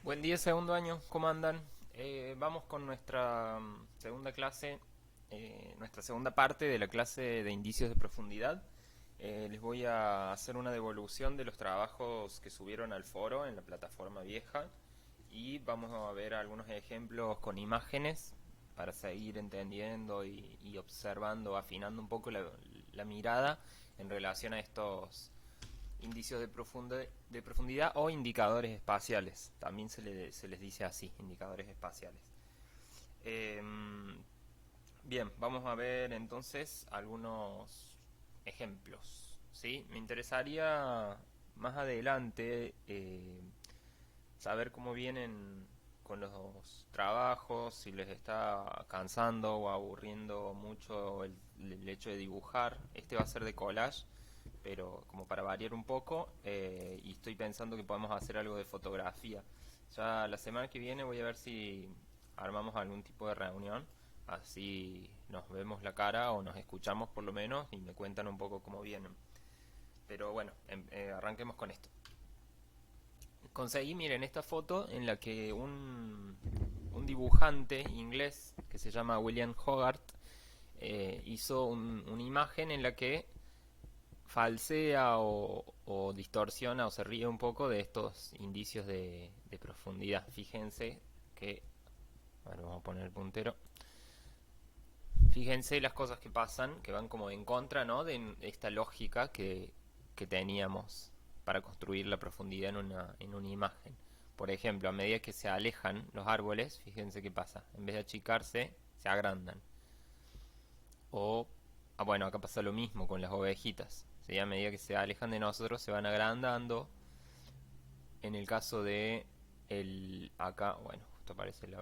Buen día, segundo año, ¿cómo andan? Vamos con nuestra segunda clase, nuestra segunda parte de la clase de indicios de profundidad. Les voy a hacer una devolución de los trabajos que subieron al foro en la plataforma vieja y vamos a ver algunos ejemplos con imágenes para seguir entendiendo y observando, afinando un poco la mirada en relación a estos indicios de profundidad o indicadores espaciales. También se les dice así, indicadores espaciales. Eh, Bien, vamos a ver entonces algunos ejemplos. ¿Sí? Me interesaría más adelante saber cómo vienen con los trabajos, si les está cansando o aburriendo mucho el hecho de dibujar. Este va a ser de collage, pero como para variar un poco, y estoy pensando que podemos hacer algo de fotografía. Ya la semana que viene voy a ver si armamos algún tipo de reunión, así nos vemos la cara o nos escuchamos por lo menos y me cuentan un poco cómo vienen. Pero bueno, arranquemos con esto. Conseguí, miren, esta foto en la que un dibujante inglés que se llama William Hogarth hizo una imagen en la que falsea o distorsiona o se ríe un poco de estos indicios de profundidad. Fíjense que, a ver, vamos a poner el puntero. Fíjense las cosas que pasan, que van como en contra, ¿no? De esta lógica que teníamos para construir la profundidad en una imagen. Por ejemplo, a medida que se alejan los árboles, fíjense qué pasa. En vez de achicarse, se agrandan. O, bueno, acá pasa lo mismo con las ovejitas. ¿Sí? A medida que se alejan de nosotros, se van agrandando. En el caso de acá, bueno, justo aparece el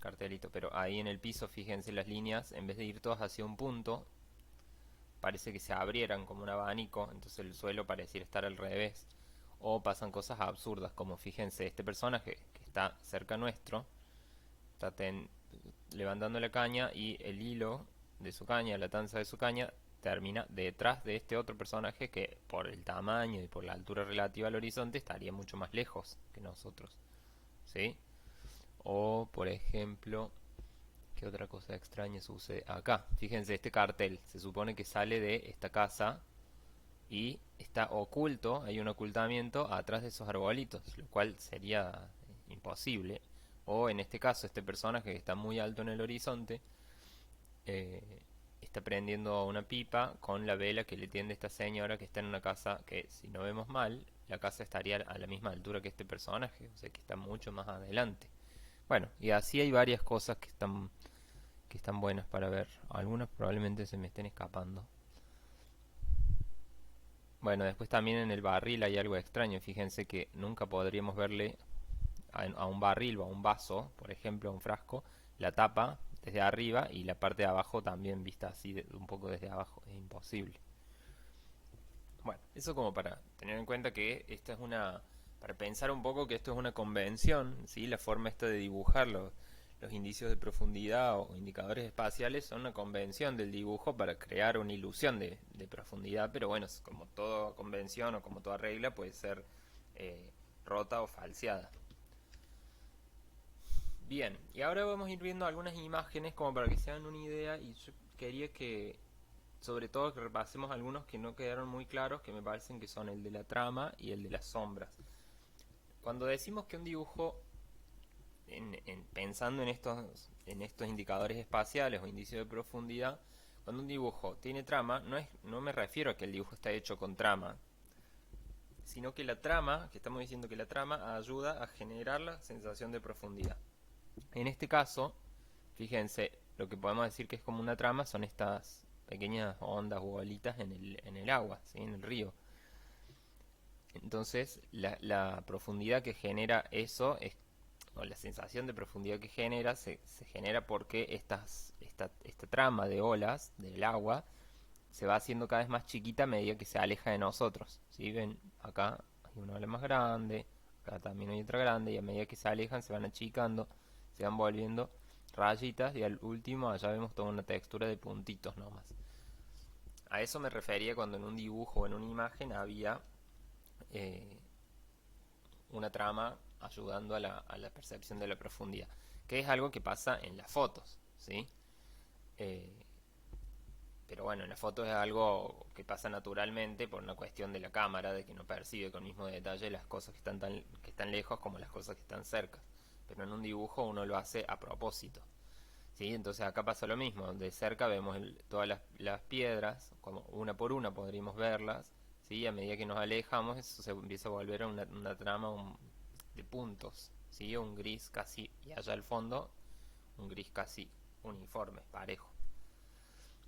cartelito, pero ahí en el piso, fíjense las líneas, en vez de ir todas hacia un punto, parece que se abrieran como un abanico, entonces el suelo pareciera estar al revés. O pasan cosas absurdas, como fíjense, este personaje que está cerca nuestro, está levantando la caña y el hilo de su caña, la tanza de su caña, termina detrás de este otro personaje que por el tamaño y por la altura relativa al horizonte estaría mucho más lejos que nosotros. ¿Sí? O, por ejemplo, ¿qué otra cosa extraña sucede acá? Fíjense, este cartel se supone que sale de esta casa y está oculto, hay un ocultamiento atrás de esos arbolitos, lo cual sería imposible. O en este caso, este personaje que está muy alto en el horizonte eh, está prendiendo una pipa con la vela que le tiende esta señora que está en una casa que, si no vemos mal, la casa estaría a la misma altura que este personaje, o sea que está mucho más adelante. Bueno, y así hay varias cosas que están buenas para ver. Algunas probablemente se me estén escapando. Bueno, después también en el barril hay algo extraño. Fíjense que nunca podríamos verle a un barril o a un vaso, por ejemplo, a un frasco, la tapa desde arriba y la parte de abajo también vista así un poco desde abajo. Es imposible. Bueno, eso como para tener en cuenta que esta es una, para pensar un poco que esto es una convención, ¿sí? La forma esta de dibujar los indicios de profundidad o indicadores espaciales son una convención del dibujo para crear una ilusión de profundidad, pero bueno, como toda convención o como toda regla puede ser rota o falseada. Bien, y ahora vamos a ir viendo algunas imágenes como para que se hagan una idea y yo quería que sobre todo que repasemos algunos que no quedaron muy claros, que me parecen que son el de la trama y el de las sombras. Cuando decimos que un dibujo, pensando en estos indicadores espaciales o indicios de profundidad, cuando un dibujo tiene trama, no me refiero a que el dibujo está hecho con trama, sino que la trama, que estamos diciendo que la trama ayuda a generar la sensación de profundidad. En este caso, fíjense, lo que podemos decir que es como una trama son estas pequeñas ondas o bolitas en el agua, ¿sí? En el río. Entonces, la profundidad que genera eso, o la sensación de profundidad que genera, se genera porque esta trama de olas del agua se va haciendo cada vez más chiquita a medida que se aleja de nosotros. ¿Sí? Ven, acá hay una ola más grande, acá también hay otra grande, y a medida que se alejan se van achicando, se van volviendo rayitas, y al último allá vemos toda una textura de puntitos nomás. A eso me refería cuando en un dibujo o en una imagen había eh, una trama ayudando a la percepción de la profundidad, que es algo que pasa en las fotos, ¿sí? Eh, pero bueno, en la foto es algo que pasa naturalmente por una cuestión de la cámara, de que no percibe con el mismo detalle las cosas que están lejos como las cosas que están cerca. Pero en un dibujo uno lo hace a propósito. ¿Sí? Entonces acá pasa lo mismo. De cerca vemos todas las piedras, como una por una podríamos verlas. ¿Sí? A medida que nos alejamos, eso se empieza a volver a una trama de puntos. ¿Sí? Un gris casi, y allá al fondo, un gris casi uniforme, parejo.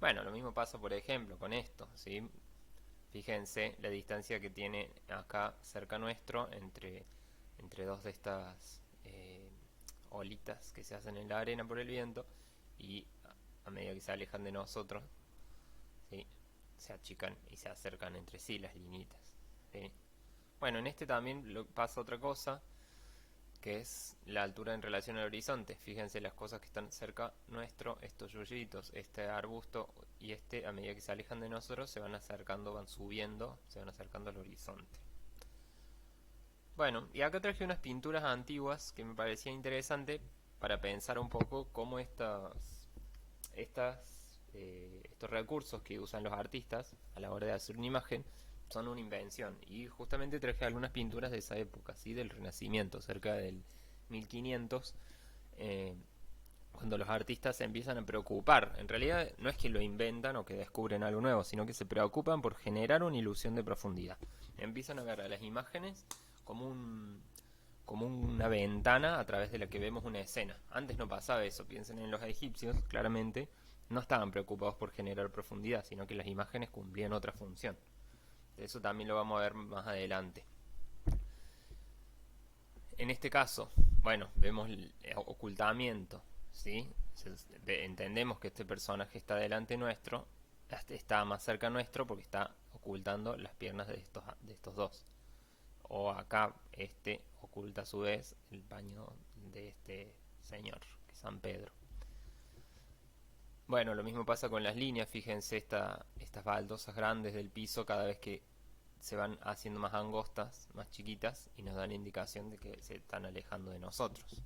Bueno, lo mismo pasa, por ejemplo, con esto, ¿sí? Fíjense la distancia que tiene acá cerca nuestro entre dos de estas olitas que se hacen en la arena por el viento y a medida que se alejan de nosotros, ¿sí? Se achican y se acercan entre sí las linitas, ¿sí? Bueno, en este también pasa otra cosa, que es la altura en relación al horizonte. Fíjense las cosas que están cerca nuestro, estos yuyitos, este arbusto y este, a medida que se alejan de nosotros, se van acercando, van subiendo, se van acercando al horizonte. Bueno, y acá traje unas pinturas antiguas que me parecía interesante para pensar un poco cómo estos recursos que usan los artistas a la hora de hacer una imagen son una invención. Y justamente traje algunas pinturas de esa época, ¿sí? Del Renacimiento, cerca del 1500, eh, cuando los artistas se empiezan a preocupar. En realidad no es que lo inventan o que descubren algo nuevo, sino que se preocupan por generar una ilusión de profundidad. Empiezan a ver a las imágenes como como una ventana a través de la que vemos una escena. Antes no pasaba eso, piensen en los egipcios, claramente no estaban preocupados por generar profundidad, sino que las imágenes cumplían otra función. Eso también lo vamos a ver más adelante. En este caso, bueno, vemos el ocultamiento, ¿sí? Entendemos que este personaje está delante nuestro, está más cerca nuestro porque está ocultando las piernas de estos dos. O acá este oculta a su vez el paño de este señor, que es San Pedro. Bueno, lo mismo pasa con las líneas, fíjense estas baldosas grandes del piso cada vez que se van haciendo más angostas, más chiquitas, y nos dan la indicación de que se están alejando de nosotros.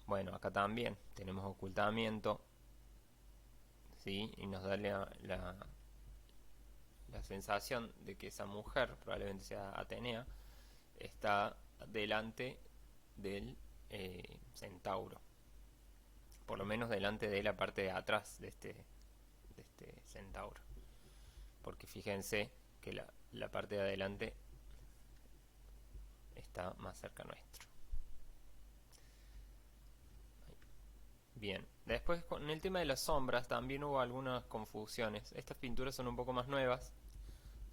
Bueno, acá también tenemos ocultamiento, ¿sí? Y nos da la sensación de que esa mujer, probablemente sea Atenea, está delante del centauro. Por lo menos delante de la parte de atrás de este centauro. Porque fíjense que la parte de adelante está más cerca nuestro. Bien, después con el tema de las sombras también hubo algunas confusiones. Estas pinturas son un poco más nuevas,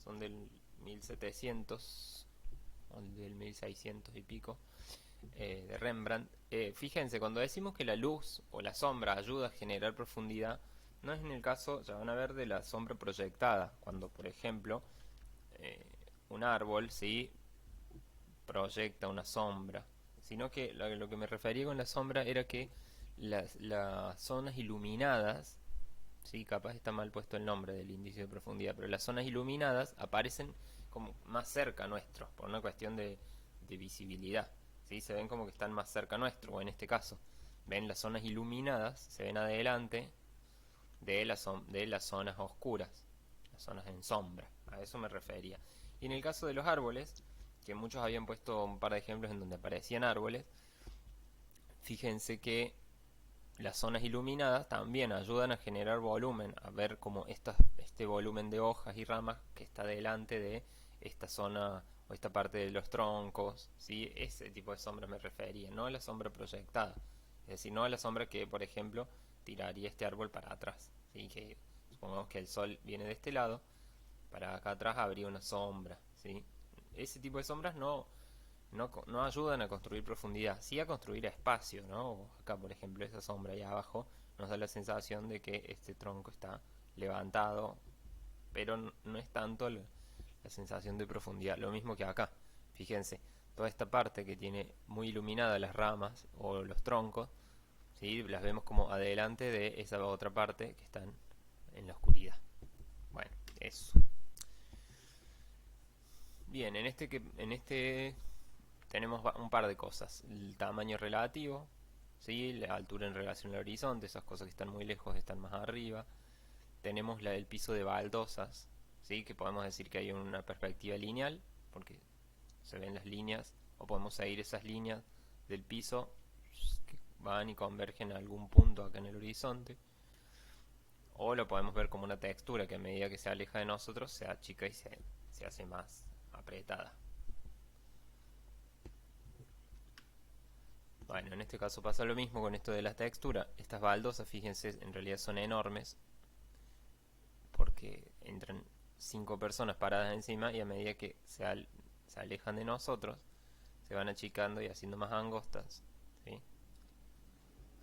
son del 1700 o del 1600 y pico, de Rembrandt. Fíjense, cuando decimos que la luz o la sombra ayuda a generar profundidad, no es en el caso, ya van a ver, de la sombra proyectada, cuando por ejemplo eh, un árbol, ¿sí? Proyecta una sombra, sino que lo que me refería con la sombra era que las zonas iluminadas, sí, capaz está mal puesto el nombre del índice de profundidad, pero las zonas iluminadas aparecen como más cerca nuestro, por una cuestión de visibilidad, ¿sí? Se ven como que están más cerca nuestro, o en este caso, ven las zonas iluminadas, se ven adelante de las zonas oscuras, las zonas en sombra, a eso me refería. Y en el caso de los árboles, que muchos habían puesto un par de ejemplos en donde aparecían árboles, fíjense que las zonas iluminadas también ayudan a generar volumen, a ver como este volumen de hojas y ramas que está delante de esta zona o esta parte de los troncos, ¿sí? Ese tipo de sombra me refería, no a la sombra proyectada, es decir, no a la sombra que, por ejemplo, tiraría este árbol para atrás, ¿sí? Que supongamos que el sol viene de este lado, para acá atrás habría una sombra, ¿sí? Ese tipo de sombras no ayudan a construir profundidad, sí a construir espacio, ¿no? Acá, por ejemplo, esa sombra ahí abajo nos da la sensación de que este tronco está levantado, pero no es tanto la sensación de profundidad. Lo mismo que acá, fíjense, toda esta parte que tiene muy iluminada las ramas o los troncos, ¿sí? Las vemos como adelante de esa otra parte que están en la oscuridad. Bueno, eso. Bien, en este tenemos un par de cosas. El tamaño relativo, ¿sí? La altura en relación al horizonte, esas cosas que están muy lejos están más arriba. Tenemos la del piso de baldosas, ¿sí? Que podemos decir que hay una perspectiva lineal, porque se ven las líneas, o podemos seguir esas líneas del piso que van y convergen a algún punto acá en el horizonte. O lo podemos ver como una textura que a medida que se aleja de nosotros se achica y se hace más apretada. Bueno, en este caso pasa lo mismo con esto de las texturas. Estas baldosas, fíjense, en realidad son enormes porque entran 5 personas paradas encima y a medida que se alejan de nosotros se van achicando y haciendo más angostas, ¿sí?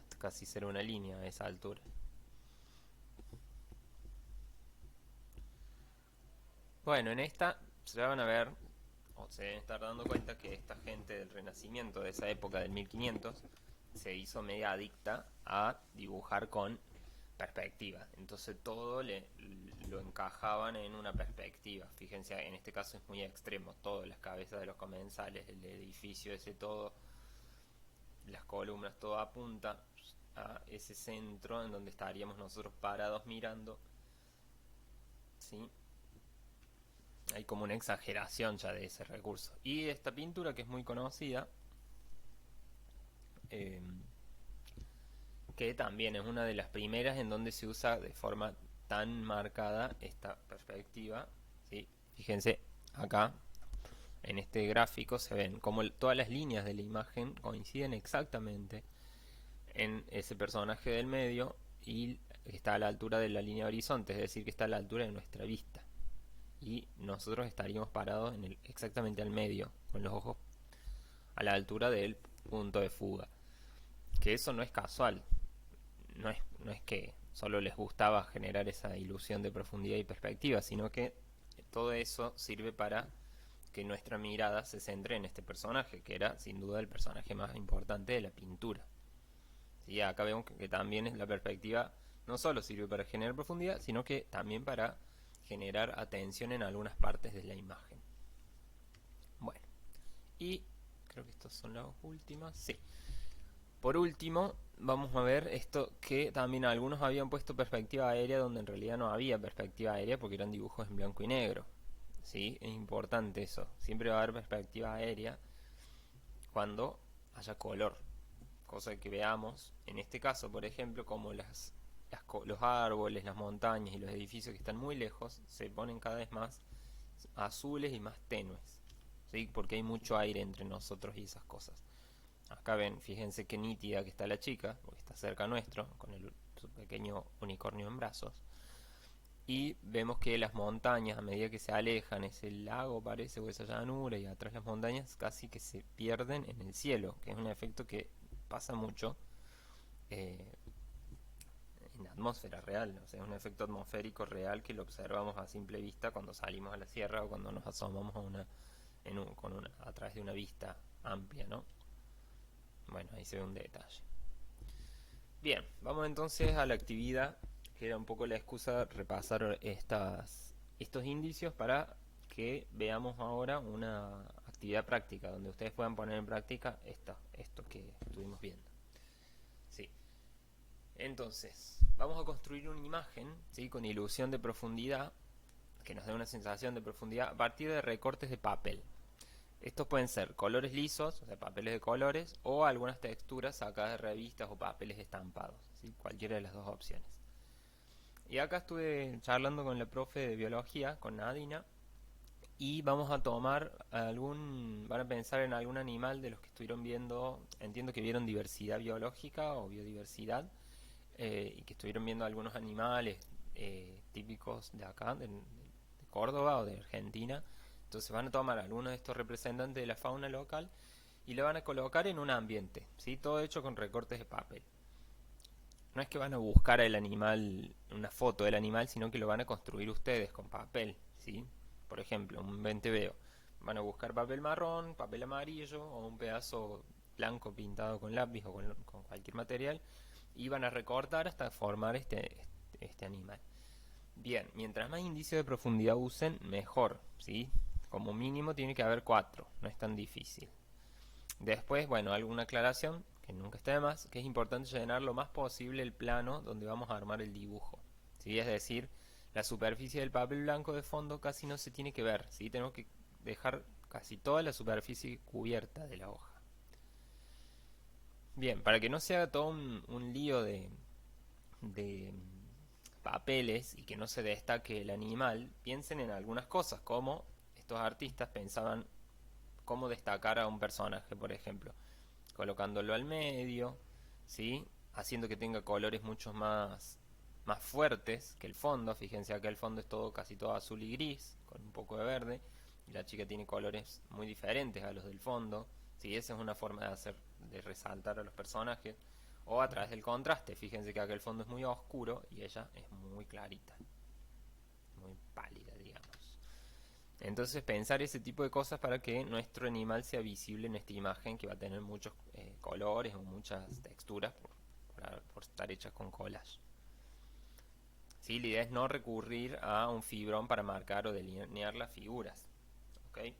Hasta casi ser una línea a esa altura. Bueno, en esta se van a ver, o se deben estar dando cuenta que esta gente del Renacimiento de esa época del 1500 se hizo media adicta a dibujar con perspectiva. Entonces todo lo encajaban en una perspectiva. Fíjense, en este caso es muy extremo. Todo, las cabezas de los comensales, el edificio ese todo, las columnas, todo apunta a ese centro en donde estaríamos nosotros parados mirando, ¿sí? Hay como una exageración ya de ese recurso. Y esta pintura que es muy conocida, eh, que también es una de las primeras en donde se usa de forma tan marcada esta perspectiva, ¿sí? Fíjense acá en este gráfico se ven como todas las líneas de la imagen coinciden exactamente en ese personaje del medio y está a la altura de la línea de horizonte, es decir, que está a la altura de nuestra vista. Y nosotros estaríamos parados exactamente al medio, con los ojos a la altura del punto de fuga. Que eso no es casual, no es que solo les gustaba generar esa ilusión de profundidad y perspectiva, sino que todo eso sirve para que nuestra mirada se centre en este personaje, que era sin duda el personaje más importante de la pintura. ¿Sí? Acá vemos que también la perspectiva no solo sirve para generar profundidad, sino que también para generar atención en algunas partes de la imagen. Bueno, y creo que estas son las últimas. Sí. Por último, vamos a ver esto que también algunos habían puesto perspectiva aérea donde en realidad no había perspectiva aérea porque eran dibujos en blanco y negro. ¿Sí? Es importante eso. Siempre va a haber perspectiva aérea cuando haya color. Cosa que veamos, en este caso, por ejemplo, como los árboles, las montañas y los edificios que están muy lejos se ponen cada vez más azules y más tenues, ¿sí? Porque hay mucho aire entre nosotros y esas cosas. Acá ven, fíjense qué nítida que está la chica, porque está cerca nuestro, con su pequeño unicornio en brazos. Y vemos que las montañas, a medida que se alejan, ese lago parece, o esa llanura, y atrás las montañas casi que se pierden en el cielo, que es un efecto que pasa mucho eh, en la atmósfera real, o sea, es un efecto atmosférico real que lo observamos a simple vista cuando salimos a la sierra o cuando nos asomamos a través de una vista amplia, ¿no? Bueno, ahí se ve un detalle. Bien, vamos entonces a la actividad, que era un poco la excusa de repasar estos indicios para que veamos ahora una actividad práctica, donde ustedes puedan poner en práctica esto que estuvimos viendo. Sí. Entonces, vamos a construir una imagen, ¿sí? Con ilusión de profundidad, que nos dé una sensación de profundidad a partir de recortes de papel. Estos pueden ser colores lisos, o sea, papeles de colores, o algunas texturas sacadas de revistas o papeles estampados, ¿sí? Cualquiera de las dos opciones. Y acá estuve charlando con la profe de biología, con Nadina, y vamos a van a pensar en algún animal de los que estuvieron viendo, entiendo que vieron diversidad biológica o biodiversidad, y que estuvieron viendo algunos animales típicos de acá, de Córdoba o de Argentina. Entonces van a tomar algunos de estos representantes de la fauna local y lo van a colocar en un ambiente, ¿sí? Todo hecho con recortes de papel. No es que van a buscar el animal, una foto del animal, sino que lo van a construir ustedes con papel, ¿sí? Por ejemplo, un venteveo. Van a buscar papel marrón, papel amarillo o un pedazo blanco pintado con lápiz o con cualquier material y van a recortar hasta formar este animal. Bien, mientras más indicios de profundidad usen, mejor, ¿sí? Como mínimo tiene que haber 4, no es tan difícil. Después, bueno, alguna aclaración, que nunca está de más, que es importante llenar lo más posible el plano donde vamos a armar el dibujo. ¿Sí? Es decir, la superficie del papel blanco de fondo casi no se tiene que ver, ¿sí? Tenemos que dejar casi toda la superficie cubierta de la hoja. Bien, para que no se haga todo un lío de papeles y que no se destaque el animal, piensen en algunas cosas, como estos artistas pensaban cómo destacar a un personaje, por ejemplo, colocándolo al medio, ¿sí? Haciendo que tenga colores mucho más fuertes que el fondo. Fíjense acá el fondo es todo, casi todo azul y gris, con un poco de verde, y la chica tiene colores muy diferentes a los del fondo. ¿Sí? Esa es una forma de hacer, de resaltar a los personajes. O a través del contraste, fíjense que acá el fondo es muy oscuro y ella es muy clarita, muy pálida, digamos. Entonces pensar ese tipo de cosas para que nuestro animal sea visible en esta imagen que va a tener muchos colores o muchas texturas por estar hechas con collage. ¿Sí? La idea es no recurrir a un fibrón para marcar o delinear las figuras. ¿Ok?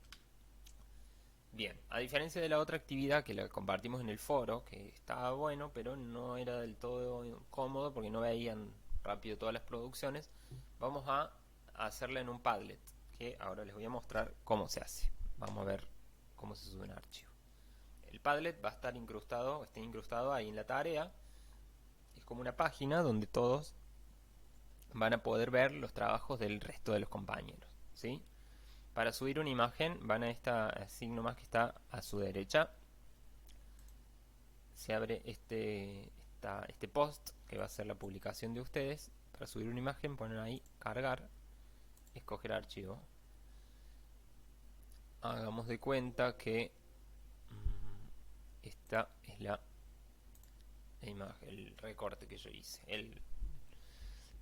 Bien, a diferencia de la otra actividad que la compartimos en el foro, que estaba bueno, pero no era del todo cómodo porque no veían rápido todas las producciones, vamos a hacerla en un Padlet, que ahora les voy a mostrar cómo se hace. Vamos a ver cómo se sube un archivo. El Padlet va a estar incrustado, está incrustado ahí en la tarea. Es como una página donde todos van a poder ver los trabajos del resto de los compañeros, ¿sí? Para subir una imagen van a este signo más que está a su derecha. Se abre este post que va a ser la publicación de ustedes. Para subir una imagen ponen ahí cargar, escoger archivo. Hagamos de cuenta que esta es la imagen, el recorte que yo hice, el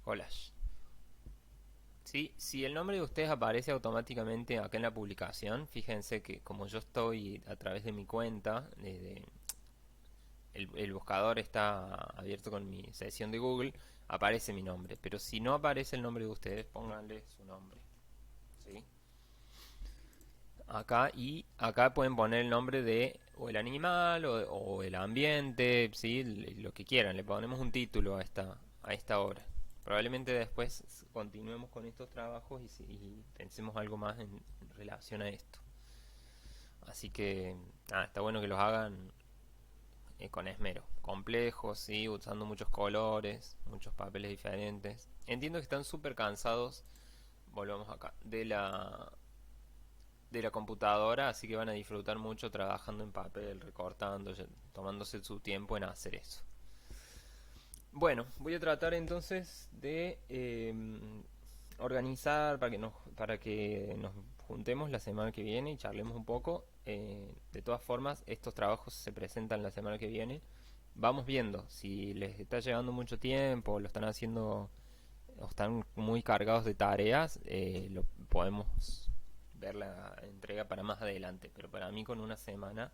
collage. ¿Sí? Si el nombre de ustedes aparece automáticamente acá en la publicación, fíjense que como yo estoy a través de mi cuenta, el buscador está abierto con mi sesión de Google, aparece mi nombre. Pero si no aparece el nombre de ustedes, pónganle su nombre. ¿Sí? Acá y acá pueden poner el nombre de o el animal o el ambiente, ¿sí? Lo que quieran. Le ponemos un título a esta obra. Probablemente después continuemos con estos trabajos y pensemos algo más en relación a esto. Así que nada, está bueno que los hagan con esmero, complejos, ¿sí? Usando muchos colores, muchos papeles diferentes. Entiendo que están súper cansados, volvamos acá, de la computadora, así que van a disfrutar mucho trabajando en papel, recortando, tomándose su tiempo en hacer eso. Bueno, voy a tratar entonces de organizar para que nos juntemos la semana que viene y charlemos un poco. De todas formas, estos trabajos se presentan la semana que viene. Vamos viendo si les está llevando mucho tiempo, lo están haciendo o están muy cargados de tareas, lo podemos ver la entrega para más adelante. Pero para mí con una semana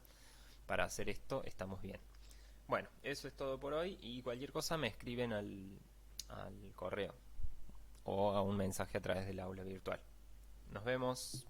para hacer esto estamos bien. Bueno, eso es todo por hoy y cualquier cosa me escriben al correo o a un mensaje a través del aula virtual. Nos vemos.